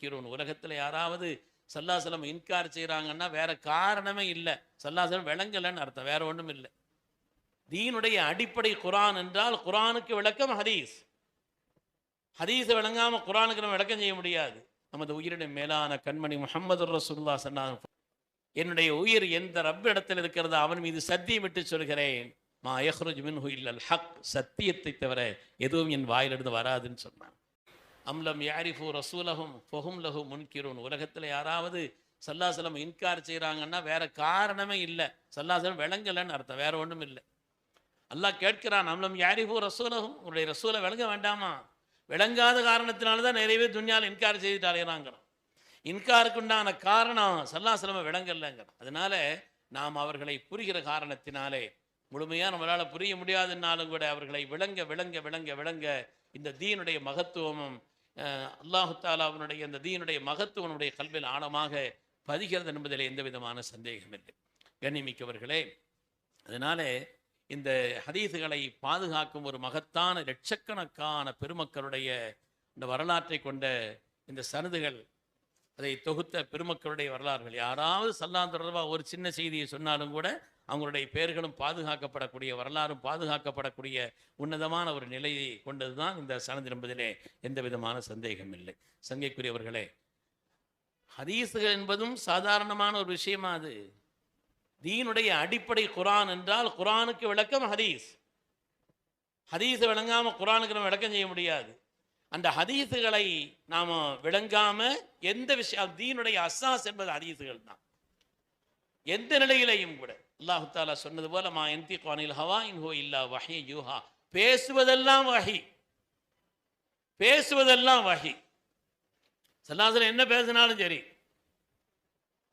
முன்கிரூன். உலகத்தில் யாராவது சல்லாசலம் இன்கார் செய்கிறாங்கன்னா வேற காரணமே இல்லை, சல்லாசலம் விளங்கலைன்னு அர்த்தம், வேற ஒன்றும் இல்லை. தீனுடைய அடிப்படை குரான் என்றால் குரானுக்கு விளக்கம் ஹதீஸ். ஹதீஸை விளங்காமல் குரானுக்கு நம்ம விளக்கம் செய்ய முடியாது. நமது உயிரினுடைய மேலான கண்மணி முஹம்மது ரசூலுல்லாஹ் சொன்னாங்க, என்னுடைய உயிர் எந்த ரப்ப இடத்தில் இருக்கிறது அவன் மீது சத்தியம் விட்டு சொல்கிறேன், மா யஹ்ருஜ் மின்ஹு இல்லல் ஹக், சத்தியத்தை தவிர எதுவும் என் வாயிலிருந்து வராதுன்னு சொன்னான். அம்லம் யாரிஃபு ரசூலஹும் ஃபஹும் லஹு முன்கிரூன். உலகத்தில் யாராவது சல்லாசலம் இன்கார் செய்கிறாங்கன்னா வேற காரணமே இல்லை, சல்லாசலம் விளங்கலைன்னு அர்த்தம், வேற ஒன்றும் இல்லை. அல்லாஹ் கேட்கிறான், அம்லம் யாரிஃபு ரசூலஹும், உங்களுடைய ரசூலை விளங்க வேண்டாமா? விளங்காத காரணத்தினால்தான் நிறைய பேர் துன்யாவில் இன்கார் செய்துட்டு அலைகிறாங்கிறான். இன்காருக்கு உண்டான காரணம் சல்லாசலமை விளங்கலைங்கிறான். அதனால நாம் அவர்களை புரிகிற காரணத்தினாலே முழுமையாக நம்மளால் புரிய முடியாதுன்னாலும் கூட அவர்களை விளங்க விளங்க விளங்க விளங்க இந்த தீனுடைய மகத்துவமும் அல்லாஹு தாலாவினுடைய இந்த தீனுடைய மகத்துவனுடைய கல்வியில் ஆழமாக பதிகிறது என்பதில் எந்த விதமான சந்தேகம் இல்லை. கண்ணிமிக்கவர்களே, அதனால இந்த ஹதீஸுகளை பாதுகாக்கும் ஒரு மகத்தான லட்சக்கணக்கான பெருமக்களுடைய இந்த வரலாற்றை கொண்ட இந்த சனதுகள், அதை தொகுத்த பெருமக்களுடைய வரலாறுகள், யாராவது சல்லாம் தொடர்பாக ஒரு சின்ன செய்தியை சொன்னாலும் கூட அவங்களுடைய பெயர்களும் பாதுகாக்கப்படக்கூடிய, வரலாறும் பாதுகாக்கப்படக்கூடிய உன்னதமான ஒரு நிலையை கொண்டது தான் இந்த சனது என்பதிலே எந்த விதமான சந்தேகம் இல்லை. சங்கைக்குரியவர்களே, ஹதீஸுகள் என்பதும் சாதாரணமான ஒரு விஷயமா? அது தீனுடைய அடிப்படை குரான் என்றால் குரானுக்கு விளக்கம் ஹதீஸ். ஹதீஸை விளங்காமல் குரானுக்கு நம்ம விளக்கம் செய்ய முடியாது. அந்த ஹதீஸுகளை நாம் விளங்காமல் எந்த விஷயம், தீனுடைய அசாஸ் என்பது ஹதீஸுகள் தான். எந்த நிலையிலையும் கூட அல்லாஹு தாலா சொன்னது போல, மா யன்திகு அனில் ஹவா இன் ஹுவ இல்லா வஹி யூஹா, பேசுவதெல்லாம் வஹி, பேசுவதெல்லாம் வஹி. ஸல்லல்லாஹு என்ன பேசினாலும் சரி.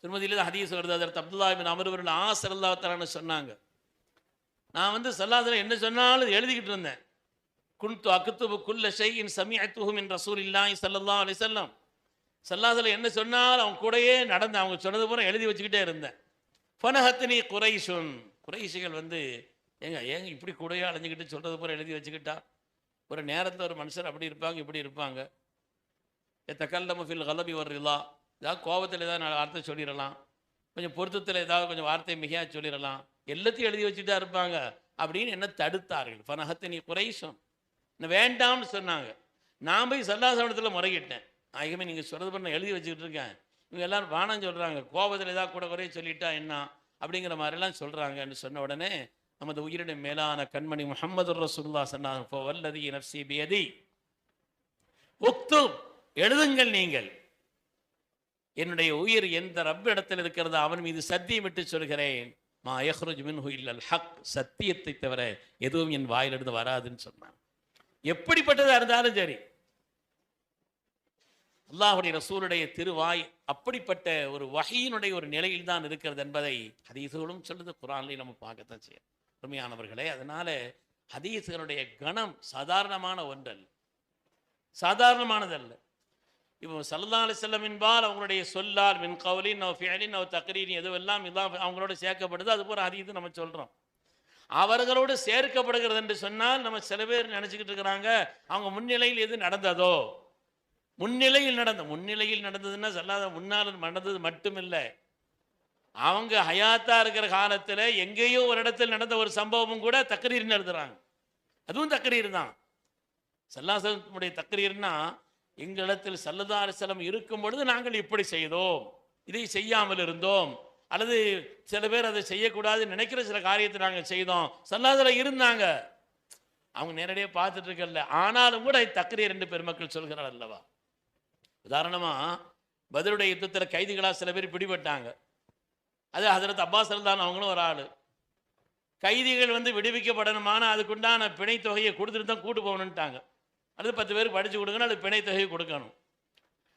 திருமதியில் ஹதீஸ் வருது, அதற்கு அப்துல்லா பின் அம்ர் இப்னு ஆஸ் ரலியல்லாஹு தஆலா சொன்னாங்க, நான் ஸல்லல்லாஹு என்ன சொன்னாலும் எழுதிக்கிட்டு இருந்தேன். குன்து அக்துபு குல்ல ஷைஇன் சமிஅத்துஹு மின் ரசூலில்லாஹி ஸல்லல்லாஹு அலைஹி வஸல்லம். ஸல்லல்லாஹு என்ன சொன்னாலும் அவங்க கூடயே நடந்து அவங்க சொன்னது பூரா எழுதி வச்சுக்கிட்டே இருந்தேன். ஃபனஹத்னி குரைஷுன், குரைஷிகள் ஏங்க இப்படி கூடயே அலைஞ்சிக்கிட்டு சொல்கிறது பூரா எழுதி வச்சுக்கிட்டா, ஒரு நேரத்தில் ஒரு மனுஷர் அப்படி இருப்பாங்க இப்படி இருப்பாங்க. தக்கல்லமு ஃபில் கலபி வர்ரில்லா, ஏதாவது கோபத்தில் ஏதாவது வார்த்தை சொல்லிடலாம், கொஞ்சம் பொருத்தத்தில் ஏதாவது கொஞ்சம் வார்த்தை மிகையாக சொல்லிடலாம், எல்லாத்தையும் எழுதி வச்சுட்டா இருப்பாங்க அப்படின்னு என்ன தடுத்தார்கள். ஃபனஹத்னி குரைஷுன், நான் வேண்டாம்னு சொன்னாங்க. நான் போய் சல்லாசனத்தில் முறையிட்டேன், நாயகமே நீங்கள் சொல்கிறது பண்ண எழுதி வச்சுக்கிட்டு இருக்கேன், இவங்க எல்லோரும் வானம் சொல்கிறாங்க, கோபத்தில் ஏதாவது கூட குறைய சொல்லிட்டா என்ன அப்படிங்கிற மாதிரிலாம் சொல்கிறாங்கன்னு சொன்ன உடனே நமது உயிரினுடைய மேலான கண்மணி முஹம்மது ரசூலுல்லாஹ் சொன்னாங்க, வல்லதி நஃப்ஸி பியதி உக்துப், எழுதுங்கள் நீங்கள், என்னுடைய உயிர் எந்த ரப்ப இடத்தில் இருக்கிறது அவன் மீது சத்தியம் விட்டு சொல்கிறேன், மா யஹ்ருஜ் மின்ஹு இல்லல் ஹக், சத்தியத்தை தவிர எதுவும் என் வாயிலிருந்து வராதுன்னு சொன்னான். எப்படிப்பட்டதாக இருந்தாலும் சரி, அல்லாஹுடைய ரசூலுடைய திருவாய் அப்படிப்பட்ட ஒரு வஹீனுடைய ஒரு நிலையில் தான் இருக்கிறது என்பதை ஹதீஸுகளும் சொல்லுது, குர்ஆன்லையும் நம்ம பார்க்கத்தான் செய்யணும். உண்மையானவர்களே, அதனால ஹதீஸுகளுடைய கணம் சாதாரணமான ஒன்றல்ல, சாதாரணமானதல்ல. இப்போ ஸல்லல்லாஹு அலைஹி வஸல்லம் என்பால் அவங்களுடைய சொல்லால் மின் கௌலின் அவ் ஃபிஅலின் அவ் தக்ரீரின் எதுவெல்லாம் இதான் அவங்களோட சேர்க்கப்படுது, அது போல ஹதீஸ் நம்ம சொல்கிறோம். அவர்களோடு சேர்க்கப்படுகிறது என்று சொன்னால் நம்ம சில பேர் நினச்சிக்கிட்டு இருக்கிறாங்க அவங்க முன்னிலையில் எது நடந்ததோ, முன்னிலையில் நடந்ததுன்னா சொல்லாத முன்னால் நடந்தது மட்டுமில்லை, அவங்க ஹயாத்தா இருக்கிற காலத்தில் எங்கேயோ ஒரு இடத்தில் நடந்த ஒரு சம்பவமும் கூட தக்ரீர்னு எழுதுறாங்க. அதுவும் தக்ரீர் தான். ஸல்லல்லாஹு தக்ரீர்னா, எங்களிடத்தில் ஸல்லல்லாஹு அலைஹி வஸல்லம் இருக்கும் பொழுது நாங்கள் இப்படி செய்தோம், இதை செய்யாமல் இருந்தோம், அல்லது சில பேர் அதை செய்யக்கூடாதுன்னு நினைக்கிற சில காரியத்தை நாங்கள் செய்தோம், ஸல்லல்லாஹு இருந்தாங்க, அவங்க நேரடியாக பார்த்துட்டு இருக்கல, ஆனாலும் கூட தக்ரீர் என்று பெருமக்கள் சொல்கிறார் அல்லவா. உதாரணமாக பத்ருடைய யுத்தத்தில் கைதிகளாக சில பேர் பிடிபட்டாங்க. அது ஹஜ்ரத் அப்பாஸ் ரலியல்லாஹு அவங்களும் ஒரு ஆள். கைதிகள் விடுவிக்கப்படணுமான அதுக்குண்டான பிணை தொகையை கொடுத்துட்டு தான் கூட்டு போகணுன்ட்டாங்க. அல்லது 10 பேருக்கு படித்து கொடுக்கணும், அது பிணை தொகையை கொடுக்கணும்.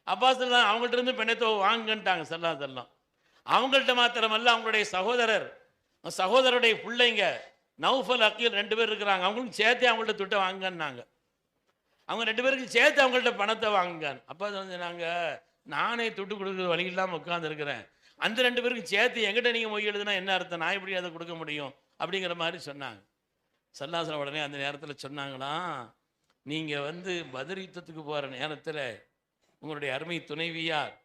அப்பாஸ் ரலியல்லாஹு அவங்கள்ட்ட இருந்து பிணை தொகை வாங்குன்ட்டாங்க ஸல்லல்லாஹு அலைஹி வஸல்லம். அவங்கள்ட்ட மாத்திரமல்ல, அவங்களுடைய சகோதரருடைய பிள்ளைங்க நௌஃபல் அக்கீல் 2 பேர் இருக்கிறாங்க, அவங்களும் சேர்த்து அவங்கள்ட்ட துட்டை வாங்கன்னாங்க. அவங்க 2 பேருக்கு சேர்த்து அவங்கள்ட்ட பணத்தை வாங்குங்க. அப்போ நாங்கள் நானே துட்டு கொடுக்குற வழி இல்லாமல் உட்காந்துருக்கிறேன், அந்த 2 பேருக்கு சேர்த்து எங்கிட்ட நீங்கள் மொய் எழுதுனா என்ன அர்த்தம், நான் எப்படி அதை கொடுக்க முடியும் அப்படிங்கிற மாதிரி சொன்னாங்க. ஸல்லல்லாஹு உடனே அந்த நேரத்தில் சொன்னாங்களாம், நீங்கள் பத்ர் யுத்தத்துக்கு போகிற நேரத்தில் உங்களுடைய அருமை துணைவியார்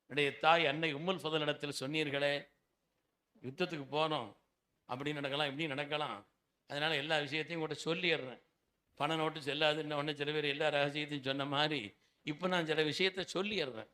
என்னுடைய தாய் அன்னை உம்முல் ஃபதல் இடத்தில் சொன்னீர்களே, யுத்தத்துக்கு போனோம், அப்படி நடக்கலாம் இப்படி நடக்கலாம், அதனால் எல்லா விஷயத்தையும் கூட சொல்லிடுறேன். பண நோட்டு செல்லாதுன்ன உடனே சில பேர் எல்லா ரகசியத்தையும் சொன்ன மாதிரி இப்போ நான் சில விஷயத்த சொல்லிடுறேன்.